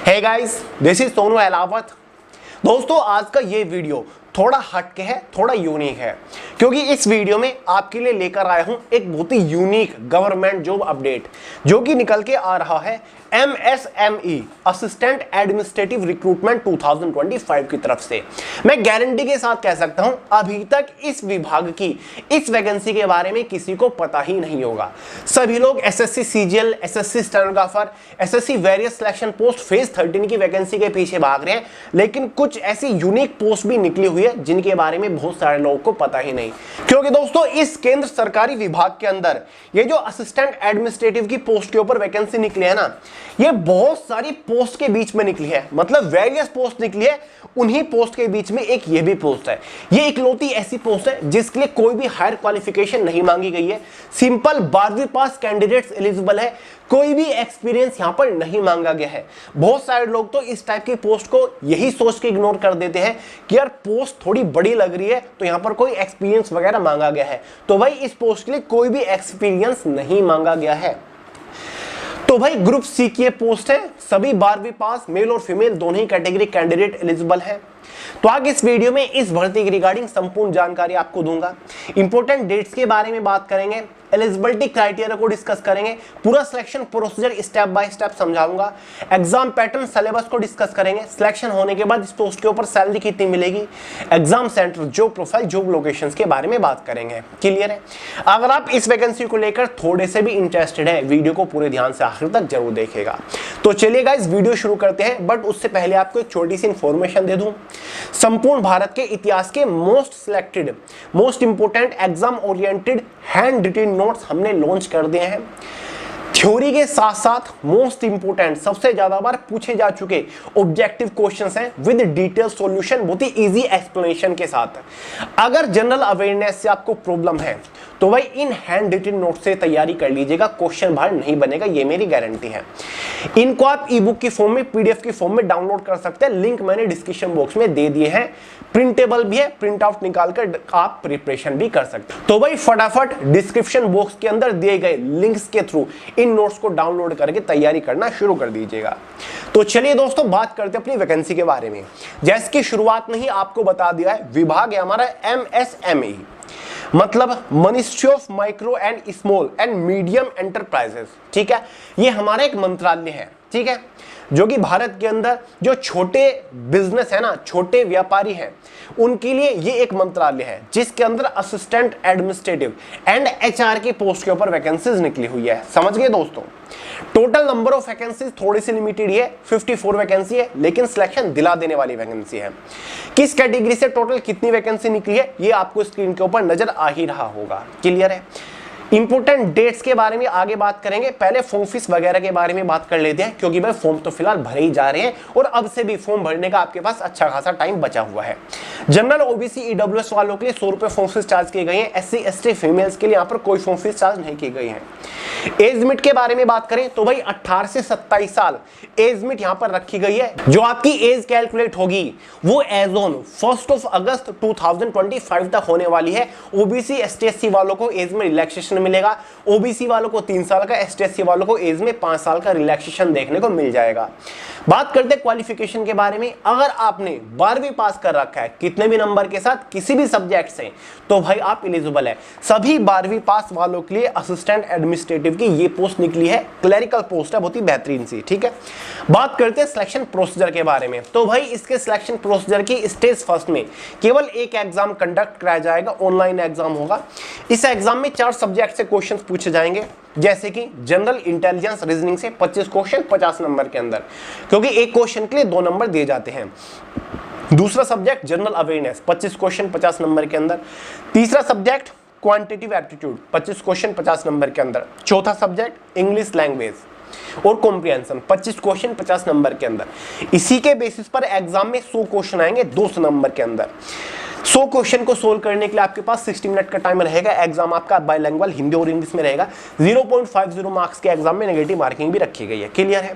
Hey guys, this is Sonu Ahlawat. दोस्तों, आज का ये वीडियो थोड़ा हटके है, थोड़ा यूनिक है, क्योंकि इस वीडियो में आपके लिए लेकर आया हूं एक बहुत ही यूनिक गवर्नमेंट जॉब अपडेट जो कि निकल के आ रहा है MSME असिस्टेंट एडमिनिस्ट्रेटिव रिक्रूटमेंट 2025 की तरफ से। मैं गारंटी के साथ कह सकता हूं, अभी तक इस विभाग की इस वैकेंसी के बारे में किसी को पता ही नहीं होगा। सभी लोग SSC CGL, SSC stenographer, SSC various selection post phase 13 की वैकेंसी के पीछे भाग रहे हैं, लेकिन कुछ ऐसी यूनिक पोस्ट भी निकली हुई है जिनके बारे में बहुत सारे लोगों को पता ही नहीं। क्योंकि दोस्तों, इस केंद्र सरकारी विभाग के अंदर ये जो असिस्टेंट एडमिनिस्ट्रेटिव की पोस्ट के ऊपर वैकेंसी निकली है ना, ये बहुत सारी पोस्ट के बीच में निकली है, मतलब वेरियस पोस्ट निकली है। उन्हीं पोस्ट के बीच में एक ये भी पोस्ट है। ये इकलौती ऐसी पोस्ट है जिसके लिए कोई भी हायर क्वालिफिकेशन नहीं मांगी गई है। सिंपल 12वीं पास कैंडिडेट्स एलिजिबल है, कोई भी एक्सपीरियंस यहां पर नहीं मांगा गया है। बहुत सारे लोग तो इस टाइप की पोस्ट को यही सोच के इग्नोर कर देते हैं कि यार पोस्ट थोड़ी बड़ी लग रही है तो यहां पर कोई एक्सपीरियंस वगैरह मांगा गया है। तो भाई इस पोस्ट के लिए कोई भी एक्सपीरियंस नहीं मांगा गया है। तो भाई ग्रुप सी की ये पोस्ट है, सभी 12वीं पास मेल और फीमेल दोनों ही कैटेगरी कैंडिडेट एलिजिबल है। तो आगे इस वीडियो में इस भर्ती की रिगार्डिंग संपूर्ण जानकारी आपको दूंगा। इंपॉर्टेंट डेट्स के बारे में बात करेंगे, एलिजिबिलिटी क्राइटेरिया को डिस्कस करेंगे, पूरा selection procedure step by step समझाऊंगा, एग्जाम पैटर्न सिलेबस को डिस्कस करेंगे, सिलेक्शन होने के बाद इस पोस्ट के ऊपर सैलरी कितनी मिलेगी, exam centre, job profile, job locations के बारे में बात करेंगे। क्लियर है? अगर आप इस वैकेंसी को लेकर थोड़े से भी इंटरेस्टेड है, वीडियो को पूरे ध्यान से आखिर तक जरूर देखेगा। तो चलिए गाइस, वीडियो शुरू करते हैं, बट उससे पहले आपको एक छोटी सी इंफॉर्मेशन दे दूं। संपूर्ण भारत के इतिहास के most selected, most important exam oriented handwritten notes हमने लॉन्च कर दिए हैं। थ्योरी के साथ साथ मोस्ट इंपोर्टेंट, सबसे ज्यादा बार पूछे जा चुके ऑब्जेक्टिव क्वेश्चंस हैं विद डिटेल सॉल्यूशन, बहुत ही इजी एक्सप्लेनेशन के साथ। अगर जनरल अवेयरनेस से आपको प्रॉब्लम है तो भाई इन हैंड रिटन नोट से तैयारी कर लीजिएगा, क्वेश्चन बाहर नहीं बनेगा, ये मेरी गारंटी है। इनको आप ई बुक की फॉर्म में, PDF की फॉर्म में डाउनलोड कर सकते हैं, लिंक मैंने डिस्क्रिप्शन बॉक्स में दे दिए हैं। प्रिंटेबल भी है, प्रिंट आउट निकालकर आप प्रिपरेशन भी कर सकते हैं। तो भाई फटाफट डिस्क्रिप्शन बॉक्स के अंदर दिए गए लिंक्स के थ्रू इन नोट्स को डाउनलोड करके तैयारी करना शुरू कर दीजिएगा। तो चलिए दोस्तों, बात करते हैं अपनी वैकेंसी के बारे में। जैसे कि शुरुआत में ही आपको बता दिया है, विभाग है हमारा MSME, मतलब ministry of micro and small and medium enterprises. ठीक है, ये हमारा एक मंत्रालय है, ठीक है, जो कि भारत के अंदर जो छोटे बिजनेस है ना, छोटे व्यापारी हैं, उनके लिए ये एक मंत्रालय है जिसके अंदर असिस्टेंट एडमिनिस्ट्रेटिव एंड HR की पोस्ट के ऊपर वैकेंसीज निकली हुई है। समझ गए दोस्तों? टोटल नंबर ऑफ वैकेंसीज थोड़ी सी लिमिटेड है, 54 वैकेंसी है, लेकिन सिलेक्शन दिला देने वाली वैकेंसी है। किस कैटेगरी से टोटल कितनी वैकेंसी निकली है ये आपको स्क्रीन के ऊपर नजर आ ही रहा होगा। क्लियर है? इंपोर्टेंट डेट्स के बारे में आगे बात करेंगे, पहले फॉर्म फीस वगैरह के बारे में बात कर लेते हैं, क्योंकि भाई फॉर्म तो फिलहाल भरे ही जा रहे हैं और अब से भी फॉर्म भरने का आपके पास अच्छा खासा टाइम बचा हुआ है। जनरल, OBC, EWS वालों के लिए 100 रुपए फॉर्म फीस चार्ज किए गए हैं। SC ST फीमेल्स के लिए यहाँ पर कोई फॉर्म फीस चार्ज नहीं की गई है। एज लिमिट के बारे में बात करें तो भाई 18 से 27 साल एज लिमिट यहाँ पर रखी गई है। जो आपकी एज कैलकुलेट होगी वो एज ऑन 1 अगस्त 2025 तक होने वाली है। OBC ST SC वालों को एज में रिलैक्सेशन मिलेगा, OBC वालों को 3 साल का, ST SC वालों को एज में 5 साल का रिलैक्सेशन देखने को मिल जाएगा। बात करते हैं क्वालिफिकेशन के बारे में। अगर आपने 12वीं पास कर रखा है कितने भी नंबर के साथ किसी भी सब्जेक्ट से, तो भाई आप एलिजिबल है। सभी 12वीं पास वालों के लिए असिस्टेंट एडमिनिस्ट्रेटिव की ये पोस्ट निकली है, क्लरिकल पोस्ट है, बहुत ही बेहतरीन सी। ठीक है, बात करते हैं सिलेक्शन प्रोसीजर के बारे में। तो भाई इसके सिलेक्शन प्रोसीजर की स्टेज फर्स्ट में केवल एक एग्जाम कंडक्ट कराया जाएगा, ऑनलाइन एग्जाम होगा। इस एग्जाम में 4 सब्जेक्ट से क्वेश्चन पूछे जाएंगे, जैसे कि जनरल इंटेलिजेंस रीजनिंग से 25 क्वेश्चन 50 नंबर के अंदर, क्योंकि एक क्वेश्चन के लिए 2 नंबर दिए जाते हैं। दूसरा subject general awareness 25 question 50 number के अंदर। तीसरा subject quantitative aptitude 25 question 50 number के अंदर। चौथा सब्जेक्ट इंग्लिश लैंग्वेज और कॉम्प्रिहेंशन 25 क्वेश्चन 50 नंबर के अंदर। इसी के बेसिस पर एग्जाम में 100 क्वेश्चन आएंगे 200 नंबर के अंदर। 100 क्वेश्चन को सोल्व करने के लिए आपके पास 60 मिनट का टाइम रहेगा। एग्जाम आपका बाइलैंग्वेज हिंदी और इंग्लिश में रहेगा। 0.50 मार्क्स के एग्जाम में नेगेटिव मार्किंग भी रखी गई है। क्लियर है।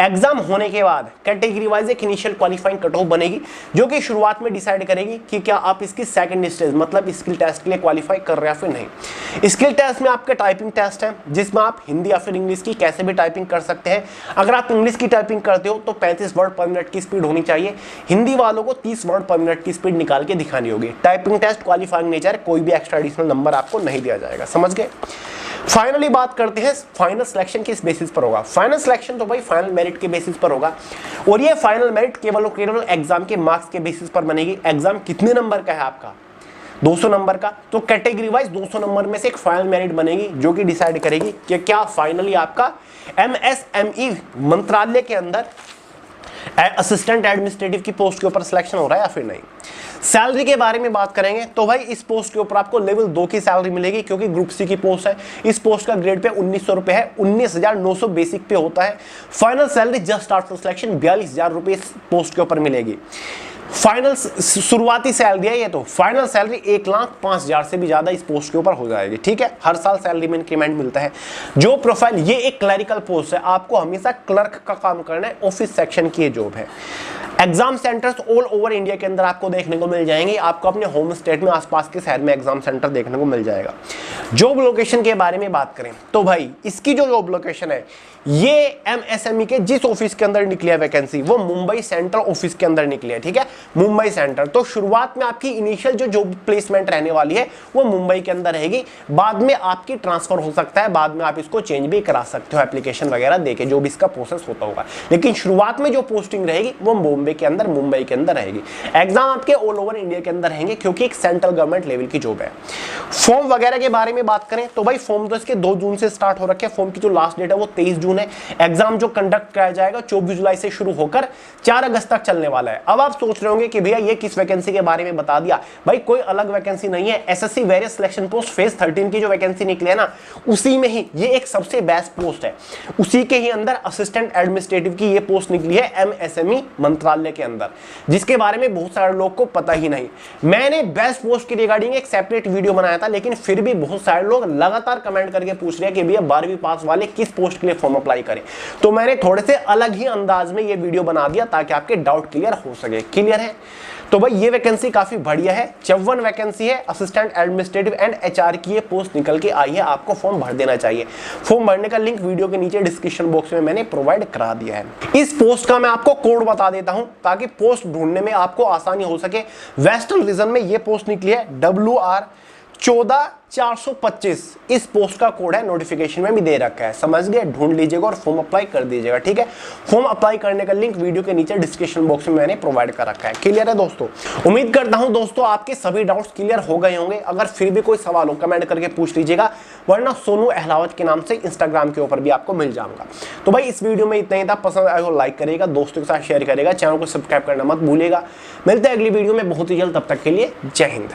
एग्जाम होने के बाद कैटेगरी वाइज एक इनिशियल क्वालिफाइंग कट ऑफ बनेगी, जो कि शुरुआत में डिसाइड करेगी कि क्या आप इसकी सेकंड स्टेज मतलब स्किल टेस्ट के लिए क्वालिफाई कर रहे हैं फिर नहीं। स्किल टेस्ट में आपका टाइपिंग टेस्ट है, जिसमें आप हिंदी या फिर इंग्लिश की कैसे भी टाइपिंग कर सकते हैं। अगर आप इंग्लिश की टाइपिंग करते हो तो 35 वर्ड पर मिनट की स्पीड होनी चाहिए। हिंदी वालों को 30 वर्ड पर मिनट की स्पीड निकाल के दिखानी होगी। टाइपिंग टेस्ट क्वालिफाइंग नेचर, कोई भी एक्स्ट्रा एडिशनल नंबर आपको नहीं दिया जाएगा। समझ गए। फाइनली बात करते हैं फाइनल सिलेक्शन किस बेसिस पर होगा। फाइनल सिलेक्शन तो भाई फाइनल मेरिट के बेसिस पर होगा, और ये फाइनल मेरिट केवल और केवल एग्जाम के मार्क्स के बेसिस पर बनेगी। एग्जाम कितने नंबर का है आपका, 200 नंबर का, तो कैटेगरी वाइज 200 नंबर में से एक फाइनल मेरिट बनेगी, जो कि डिसाइड करेगी कि क्या फाइनली आपका MSME मंत्रालय के अंदर असिस्टेंट एडमिनिस्ट्रेटिव की पोस्ट के ऊपर सिलेक्शन हो रहा है या फिर नहीं। सैलरी के बारे में बात करेंगे तो भाई इस पोस्ट के ऊपर आपको लेवल 2 की सैलरी मिलेगी, क्योंकि ग्रुप सी की पोस्ट है। इस पोस्ट का ग्रेड पे 1900 रुपए है, 19,900 बेसिक पे होता है। Final salary just after selection 42,000 रुपए इस पोस्ट के ऊपर मिलेगी। फाइनल शुरुआती सैलरी है ये, तो फाइनल सैलरी 1,05,000 से भी ज्यादा इस पोस्ट के ऊपर हो जाएगी। ठीक है, हर साल सैलरी में इंक्रीमेंट मिलता है। जो प्रोफाइल, ये एक क्लरिकल पोस्ट है, आपको हमेशा क्लर्क का काम करना है, ऑफिस सेक्शन की जॉब है। Exam centres all over India के अंदर आपको देखने को मिल जाएंगे। आपको अपने होम स्टेट में आसपास के शहर में एग्जाम सेंटर देखने को मिल जाएगा। जॉब लोकेशन के बारे में बात करें तो भाई इसकी जो जॉब लोकेशन है, ये MSME के जिस ऑफिस के अंदर निकली है वैकेंसी, वो मुंबई सेंट्रल ऑफिस के अंदर निकली है। ठीक है, मुंबई सेंटर। तो शुरुआत में आपकी इनिशियल जो जॉब प्लेसमेंट रहने वाली है वो मुंबई के अंदर रहेगी। बाद में आपकी ट्रांसफर हो सकता है, बाद में आप इसको चेंज भी करा सकते हो एप्लीकेशन वगैरह देके, जो भी इसका प्रोसेस होता होगा। लेकिन शुरुआत में जो पोस्टिंग रहेगी वो बॉम्बे के अंदर, मुंबई के अंदर रहेगी। एग्जाम आपके ऑल ओवर इंडिया के अंदर रहेंगे, क्योंकि एक सेंट्रल गवर्नमेंट लेवल की जॉब है। फॉर्म वगैरह के बारे में बात करें तो भाई फॉर्म तो इसके 2 जून से स्टार्ट हो रखे हैं। फॉर्म की जो लास्ट डेट है वो 23 जून है। एग्जाम जो कंडक्ट कराया जाएगा 24 जुलाई से शुरू होकर 4 अगस्त तक चलने वाला है। अब आप सोच रहे होंगे कि भैया ये किस वैकेंसी के बारे में बता दिया। भाई कोई अलग वैकेंसी नहीं है, SSC various selection post phase 13 की जो वैकेंसी निकली है ना, उसी में ही ये एक सबसे बेस्ट पोस्ट है। उसी के ही अंदर असिस्टेंट एडमिनिस्ट्रेटिव की ये पोस्ट निकली है MSME मंत्रालय के अंदर, जिसके बारे में बहुत सारे लोग को पता ही नहीं। मैंने बेस्ट पोस्ट के रिगार्डिंग एक सेपरेट वीडियो बनाया था, लेकिन फिर भी बहुत सारे लोग लगातार कमेंट करके पूछ रहे हैं कि भैया 12वीं पास वाले किस पोस्ट के लिए फॉर्म अप्लाई करें। तो मैंने थोड़े से अलग ही अंदाज में ये वीडियो बना दिया ताकि आपके डाउट क्लियर हो सके। क्लियर है। तो भाई ये वैकेंसी काफी बढ़िया है, 54 वैकेंसी है। असिस्टेंट एडमिनिस्ट्रेटिव एंड HR की ये पोस्ट निकल के आई है। आपको फॉर्म भर देना चाहिए। फॉर्म भरने का लिंक वीडियो के नीचे डिस्क्रिप्शन बॉक्स में मैंने प्रोवाइड करा दिया है। इस पोस्ट का मैं आपको कोड बता देता हूं ताकि पोस्ट ढूंढने में आपको आसानी हो सके। वेस्टर्न रीजन में ये पोस्ट निकली है WR 14425। इस पोस्ट का कोड है, नोटिफिकेशन में भी दे रखा है। समझ गए, ढूंढ लीजिएगा और फॉर्म अप्लाई कर दीजिएगा। ठीक है, फॉर्म अप्लाई करने का लिंक वीडियो के नीचे डिस्क्रिप्शन बॉक्स में मैंने प्रोवाइड कर रखा है। क्लियर है दोस्तों। उम्मीद करता हूं दोस्तों आपके सभी डाउट्स क्लियर हो गए होंगे। अगर फिर भी कोई सवाल हो कमेंट करके पूछ लीजिएगा, वरना सोनू अहलावत के नाम से इंस्टाग्राम के ऊपर भी आपको मिल जाऊंगा। तो भाई इस वीडियो में इतना ही था। पसंद आए तो लाइक करेगा, दोस्तों के साथ शेयर करेगा, चैनल को सब्सक्राइब करना मत भूलिएगा। मिलते हैं अगली वीडियो में बहुत ही जल्द, तब तक के लिए जय हिंद।